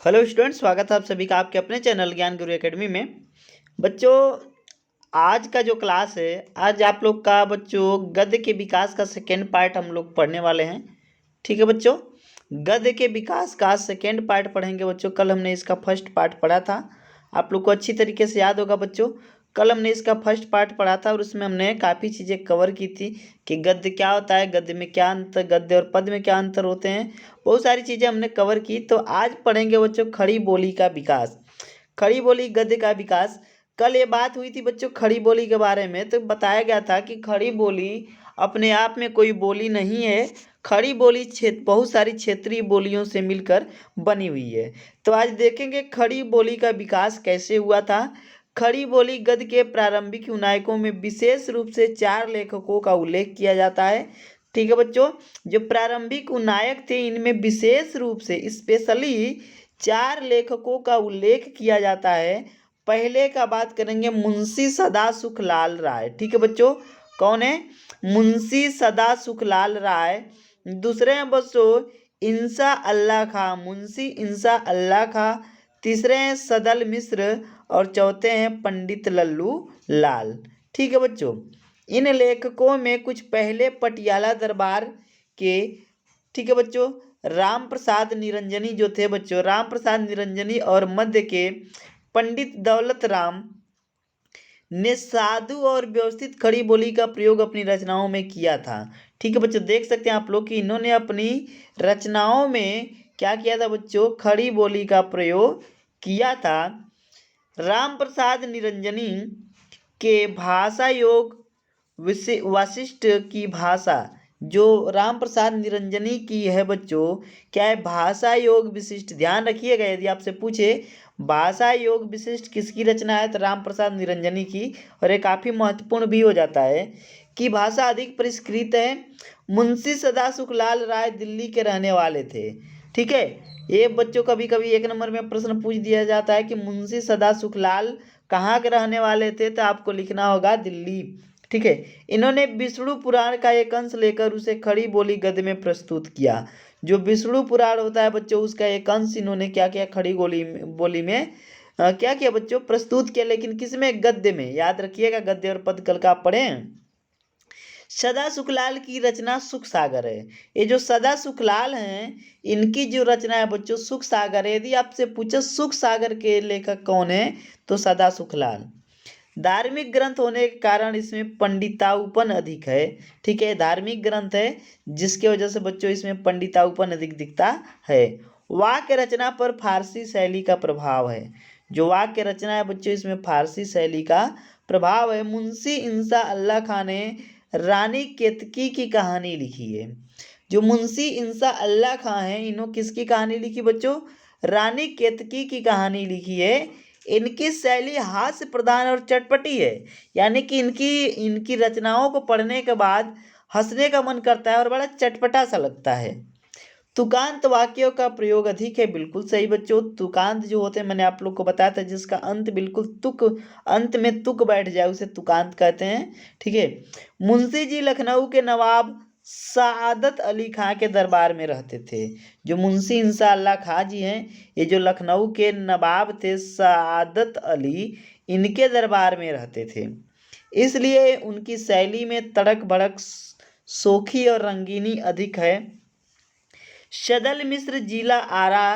Hello student, स्वागत है आप सभी का आपके अपने चैनल ज्ञान गुरु एकेडमी में। बच्चों, आज का जो क्लास है, आज आप लोग का बच्चों गद्य के विकास का सेकेंड पार्ट हम लोग पढ़ने वाले हैं। ठीक है बच्चों, गद्य के विकास का सेकेंड पार्ट पढ़ेंगे बच्चों। कल हमने इसका फर्स्ट पार्ट पढ़ा था, आप लोग को अच्छी तरीके से याद होगा बच्चों। कल हमने इसका फर्स्ट पार्ट पढ़ा था और उसमें हमने काफ़ी चीज़ें कवर की थी कि गद्य क्या होता है, गद्य में क्या अंतर, गद्य और पद्य में क्या अंतर होते हैं। बहुत सारी चीज़ें हमने कवर की। तो आज पढ़ेंगे बच्चों खड़ी बोली का विकास, खड़ी बोली गद्य का विकास। कल ये बात हुई थी बच्चों खड़ी बोली के बारे में, तो बताया गया था कि खड़ी बोली अपने आप में कोई बोली नहीं है। खड़ी बोली बहुत सारी क्षेत्रीय बोलियों से मिलकर बनी हुई है। तो आज देखेंगे खड़ी बोली का विकास कैसे हुआ था। खड़ी बोली गद्य के प्रारंभिक यूनायकों में विशेष रूप से 4 लेखकों का उल्लेख किया जाता है। ठीक है बच्चों, जो प्रारंभिक नायक थे इनमें विशेष रूप से स्पेशली 4 लेखकों का उल्लेख किया जाता है। पहले का बात करेंगे मुंशी सदासुख लाल राय। ठीक है बच्चों, कौन है? मुंशी सदासुख लाल राय। दूसरे हैं बच्चों इंसा अल्लाह खां, मुंशी इंसा अल्लाह खां। तीसरे हैं सदल मिश्र और चौथे हैं पंडित लल्लू लाल। ठीक है बच्चों, इन लेखकों में कुछ पहले पटियाला दरबार के, ठीक है बच्चों, राम प्रसाद निरंजनी जो थे बच्चों, राम प्रसाद निरंजनी और मध्य के पंडित दौलत राम ने साधु और व्यवस्थित खड़ी बोली का प्रयोग अपनी रचनाओं में किया था। ठीक है बच्चों, देख सकते हैं आप लोग कि इन्होंने अपनी रचनाओं में क्या किया था बच्चों, खड़ी बोली का प्रयोग किया था। राम प्रसाद निरंजनी के भाषा योग वशिष्ठ की भाषा, जो राम प्रसाद निरंजनी की है बच्चों, क्या है? भाषा योग विशिष्ट। ध्यान रखिएगा, यदि आपसे पूछे भाषा योग विशिष्ट किसकी रचना है तो राम प्रसाद निरंजनी की। और ये काफ़ी महत्वपूर्ण भी हो जाता है कि भाषा अधिक परिष्कृत है। मुंशी सदासुख लाल राय दिल्ली के रहने वाले थे। ठीक है, ये बच्चों कभी कभी 1 नंबर में प्रश्न पूछ दिया जाता है कि मुंशी सदासुख लाल कहाँ के रहने वाले थे, तो आपको लिखना होगा दिल्ली। ठीक है, इन्होंने विष्णु पुराण का एक अंश लेकर उसे खड़ी बोली गद्य में प्रस्तुत किया। जो विष्णु पुराण होता है बच्चों, उसका एक अंश इन्होंने क्या किया, खड़ी बोली में क्या किया बच्चों, प्रस्तुत किया। लेकिन किस में? गद्य में। याद रखिएगा, गद्य और पद्य कल का आप पढ़ें। सदा सुखलाल की रचना सुख सागर है। ये जो सदा सुखलाल हैं, इनकी जो रचना है बच्चों सुख सागर है। यदि आपसे पूछे सुख सागर के लेखक कौन है तो सदा सुखलाल। धार्मिक ग्रंथ होने के कारण इसमें पंडिताउपन अधिक है। ठीक है, धार्मिक ग्रंथ है जिसके वजह से बच्चों इसमें पंडिताउपन अधिक दिखता है। वाक्य रचना पर फारसी शैली का प्रभाव है। जो वाक्य रचना है बच्चों इसमें फारसी शैली का प्रभाव है। मुंशी इंसा अल्लाह खां ने रानी केतकी की कहानी लिखी है। जो मुंशी इंसा अल्लाह खां हैं, इन्होंने किसकी कहानी लिखी बच्चों? रानी केतकी की कहानी लिखी है। इनकी शैली हास्य प्रधान और चटपटी है, यानी कि इनकी इनकी रचनाओं को पढ़ने के बाद हंसने का मन करता है और बड़ा चटपटा सा लगता है। तुकांत वाक्यों का प्रयोग अधिक है। बिल्कुल सही बच्चों, तुकांत जो होते हैं मैंने आप लोग को बताया था, जिसका अंत बिल्कुल तुक, अंत में तुक बैठ जाए उसे तुकांत कहते हैं। ठीक है, मुंशी जी लखनऊ के नवाब सादत अली खां के दरबार में रहते थे। जो मुंशी इंसा अल्लाह खां जी हैं, ये जो लखनऊ के नवाब थे सादत अली, इनके दरबार में रहते थे। इसलिए उनकी शैली में तड़क भड़क, सोखी और रंगीनी अधिक है। सदल मिश्र जिला आरा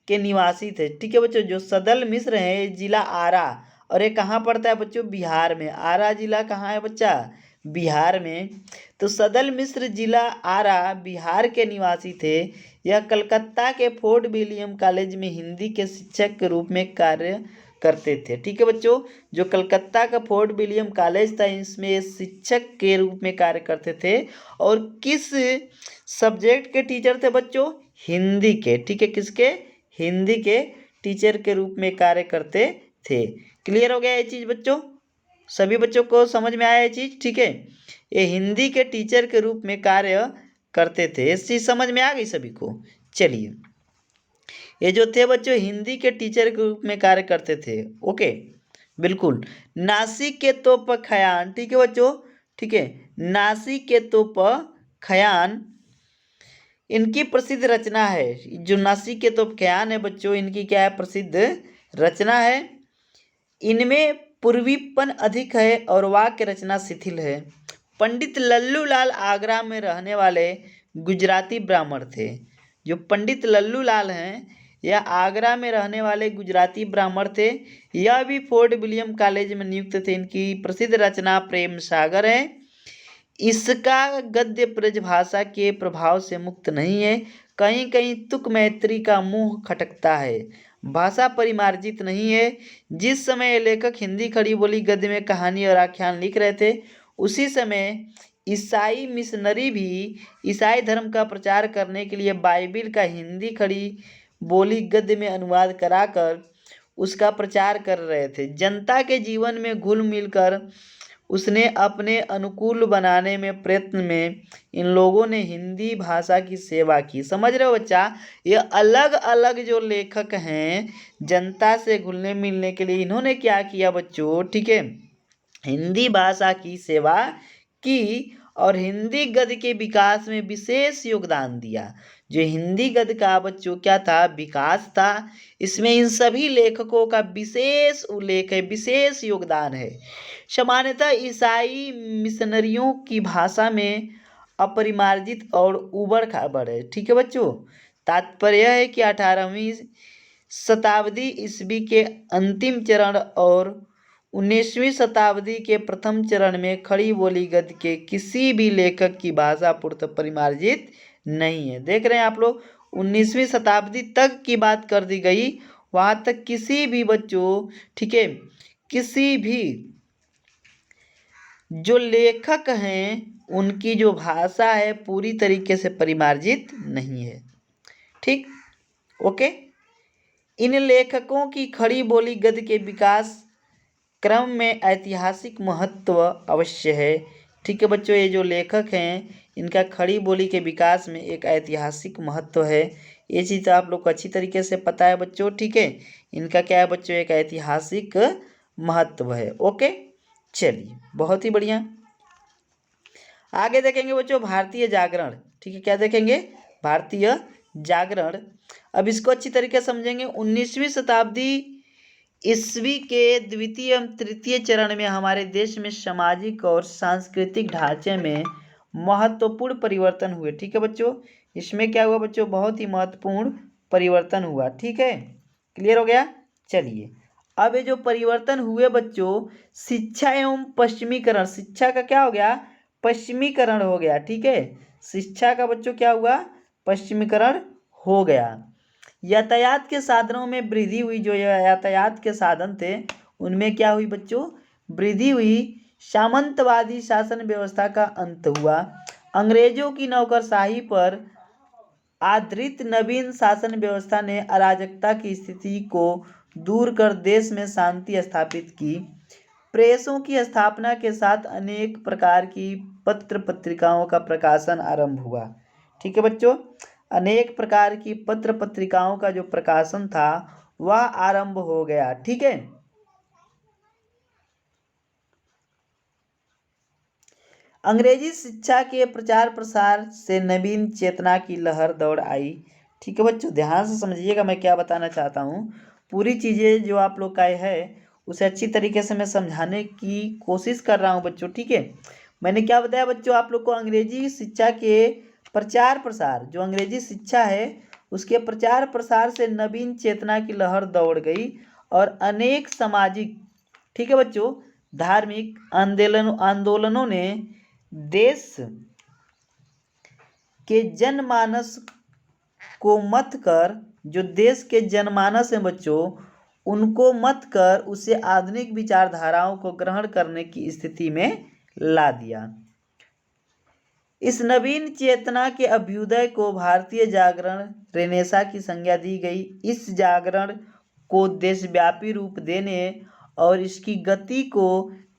के निवासी थे। ठीक है बच्चों, जो सदल मिश्र है ये जिला आरा, और ये कहाँ पड़ता है बच्चों? बिहार में। आरा जिला कहाँ है बच्चा? बिहार में। तो सदल मिश्र जिला आरा बिहार के निवासी थे। यह कलकत्ता के फोर्ट विलियम कॉलेज में हिंदी के शिक्षक के रूप में कार्य करते थे। ठीक है बच्चों, जो कलकत्ता का फोर्ट विलियम कॉलेज था इसमें शिक्षक के रूप में कार्य करते थे। और किस सब्जेक्ट के टीचर थे बच्चों? हिंदी के। ठीक है, किसके? हिंदी के टीचर के रूप में कार्य करते थे। क्लियर हो गया ये चीज़ बच्चों? सभी बच्चों को समझ में आया ये चीज़? ठीक है, ये हिंदी के टीचर के रूप में कार्य करते थे। इस चीज़ समझ में आ गई सभी को? चलिए, ये जो थे बच्चों हिंदी के टीचर के रूप में कार्य करते थे। ओके, बिल्कुल। नासिक के तोप खयान। ठीक है बच्चों, ठीक है, नासिक के तोप खयान इनकी प्रसिद्ध रचना है जो नासिकेत उपाख्यान है बच्चों, इनकी क्या है, प्रसिद्ध रचना है। इनमें पूर्वीपन अधिक है और वाक्य रचना शिथिल है। पंडित लल्लू लाल आगरा में रहने वाले गुजराती ब्राह्मण थे। जो पंडित लल्लू लाल हैं यह आगरा में रहने वाले गुजराती ब्राह्मण थे। यह भी फोर्ट विलियम कॉलेज में नियुक्त थे। इनकी प्रसिद्ध रचना प्रेम सागर है। इसका गद्य ब्रजभाषा के प्रभाव से मुक्त नहीं है। कहीं कहीं तुक मैत्री का मुंह खटकता है। भाषा परिमार्जित नहीं है। जिस समय ये लेखक हिंदी खड़ी बोली गद्य में कहानी और आख्यान लिख रहे थे उसी समय ईसाई मिशनरी भी ईसाई धर्म का प्रचार करने के लिए बाइबिल का हिंदी खड़ी बोली गद्य में अनुवाद कराकर उसका प्रचार कर रहे थे। जनता के जीवन में घुल मिलकर उसने अपने अनुकूल बनाने में प्रयत्न में इन लोगों ने हिंदी भाषा की सेवा की। समझ रहे हो बच्चा, ये अलग अलग जो लेखक हैं जनता से घुलने मिलने के लिए इन्होंने क्या किया बच्चों, ठीक है, हिंदी भाषा की सेवा की और हिंदी गद्य के विकास में विशेष योगदान दिया। जो हिंदी गद्य का बच्चों क्या था, विकास था। इसमें इन सभी लेखकों का विशेष उल्लेख है, विशेष योगदान है। सामान्यतः ईसाई मिशनरियों की भाषा में अपरिमार्जित और उबड़ खाबड़ है। ठीक है बच्चों, तात्पर्य यह है कि 18वीं शताब्दी ईस्वी के अंतिम चरण और 19वीं शताब्दी के प्रथम चरण में खड़ी बोली गद्य के किसी भी लेखक की भाषा पूर्णतः परिमार्जित नहीं है। देख रहे हैं आप लोग, 19वीं शताब्दी तक की बात कर दी गई, वहाँ तक किसी भी बच्चों, ठीक है, किसी भी जो लेखक हैं उनकी जो भाषा है पूरी तरीके से परिमार्जित नहीं है। ठीक, ओके। इन लेखकों की खड़ी बोली गद्य के विकास क्रम में ऐतिहासिक महत्व अवश्य है। ठीक है बच्चों, ये जो लेखक हैं इनका खड़ी बोली के विकास में एक ऐतिहासिक महत्व है। ये चीज़ आप लोग को अच्छी तरीके से पता है बच्चों। ठीक है, इनका क्या है बच्चों, एक ऐतिहासिक महत्व है। ओके, चलिए बहुत ही बढ़िया। आगे देखेंगे बच्चों भारतीय जागरण। ठीक है, क्या देखेंगे, भारतीय जागरण। अब इसको अच्छी तरीके से समझेंगे। 19वीं शताब्दी ईस्वी के द्वितीय एवं तृतीय चरण में हमारे देश में सामाजिक और सांस्कृतिक ढांचे में महत्वपूर्ण परिवर्तन हुए। ठीक है बच्चों, इसमें क्या हुआ बच्चों, बहुत ही महत्वपूर्ण परिवर्तन हुआ। ठीक है, क्लियर हो गया। चलिए, अब ये जो परिवर्तन हुए बच्चों, शिक्षा एवं पश्चिमीकरण, शिक्षा का क्या हो गया, पश्चिमीकरण हो गया। ठीक है, शिक्षा का बच्चों क्या हुआ, पश्चिमीकरण हो गया। यातायात के साधनों में वृद्धि हुई। जो यातायात के साधन थे उनमें क्या हुई बच्चों, वृद्धि हुई। सामंतवादी शासन व्यवस्था का अंत हुआ। अंग्रेजों की नौकरशाही पर आधारित नवीन शासन व्यवस्था ने अराजकता की स्थिति को दूर कर देश में शांति स्थापित की। प्रेसों की स्थापना के साथ अनेक प्रकार की पत्र पत्रिकाओं का प्रकाशन आरंभ हुआ। ठीक है बच्चों, अनेक प्रकार की पत्र पत्रिकाओं का जो प्रकाशन था वह आरंभ हो गया। ठीक है, अंग्रेजी शिक्षा के प्रचार प्रसार से नवीन चेतना की लहर दौड़ आई। ठीक है बच्चों, ध्यान से समझिएगा मैं क्या बताना चाहता हूँ। पूरी चीज़ें जो आप लोग का है उसे अच्छी तरीके से मैं समझाने की कोशिश कर रहा हूँ बच्चों। ठीक है, मैंने क्या बताया बच्चों आप लोग को, अंग्रेजी शिक्षा के प्रचार प्रसार, जो अंग्रेजी शिक्षा है उसके प्रचार प्रसार से नवीन चेतना की लहर दौड़ गई और अनेक सामाजिक, ठीक है बच्चों, धार्मिक आंदोलनों ने देश के जनमानस को मत कर, जो देश के जनमानस हैं बच्चों उनको मत कर उसे आधुनिक विचारधाराओं को ग्रहण करने की स्थिति में ला दिया। इस नवीन चेतना के अभ्युदय को भारतीय जागरण रेनेसा की संज्ञा दी गई। इस जागरण को देशव्यापी रूप देने और इसकी गति को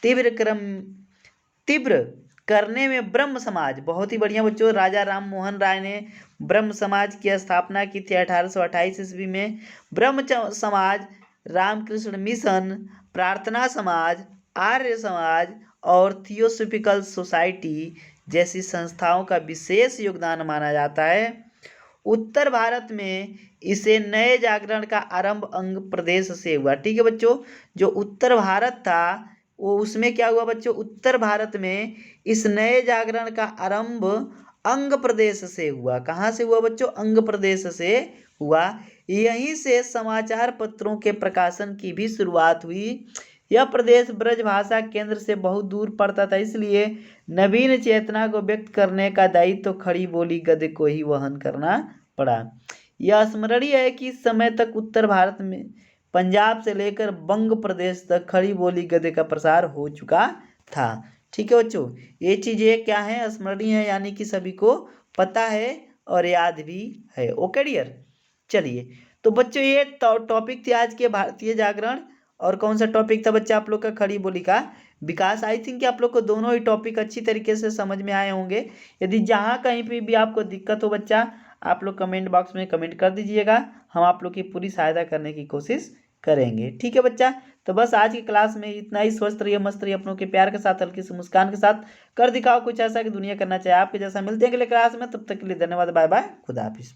तीव्र करने में ब्रह्म समाज, बहुत ही बढ़िया बच्चों, राजा राम मोहन राय ने ब्रह्म समाज की स्थापना की थी 1828 ईस्वी में। ब्रह्म समाज, रामकृष्ण मिशन, प्रार्थना समाज, आर्य समाज और थियोसॉफिकल सोसाइटी जैसी संस्थाओं का विशेष योगदान माना जाता है। उत्तर भारत में इसे नए जागरण का आरंभ अंग प्रदेश से हुआ। ठीक है बच्चों, जो उत्तर भारत था वो उसमें क्या हुआ बच्चों, उत्तर भारत में इस नए जागरण का आरंभ अंग प्रदेश से हुआ। कहाँ से हुआ बच्चों, अंग प्रदेश से हुआ। यहीं से समाचार पत्रों के प्रकाशन की भी शुरुआत हुई। यह प्रदेश ब्रजभाषा केंद्र से बहुत दूर पड़ता था, इसलिए नवीन चेतना को व्यक्त करने का दायित्व तो खड़ी बोली गद्य को ही वहन करना पड़ा। यह स्मरणीय है कि इस समय तक उत्तर भारत में पंजाब से लेकर बंग प्रदेश तक खड़ी बोली गद्य का प्रसार हो चुका था। ठीक है बच्चों, ये चीजें क्या है, स्मरणीय है, यानी कि सभी को पता है और याद भी है। ओके डियर, चलिए तो बच्चों ये टॉपिक थे आज के भारतीय जागरण। और कौन सा टॉपिक था बच्चा आप लोग का, खड़ी बोली का विकास। आई थिंक कि आप लोग को दोनों ही टॉपिक अच्छी तरीके से समझ में आए होंगे। यदि जहाँ कहीं पे भी आपको दिक्कत हो बच्चा, आप लोग कमेंट बॉक्स में कमेंट कर दीजिएगा, हम आप लोग की पूरी सहायता करने की कोशिश करेंगे। ठीक है बच्चा, तो बस आज की क्लास में इतना ही। स्वस्थ रहिए, मस्त रहिए, अपनों के प्यार के साथ, हल्की सी मुस्कान के साथ कर दिखाओ कुछ ऐसा कि दुनिया करना चाहे आपके जैसा। मिलते हैं अगले क्लास में, तब तक के लिए धन्यवाद, बाय बाय, खुदा हाफिज।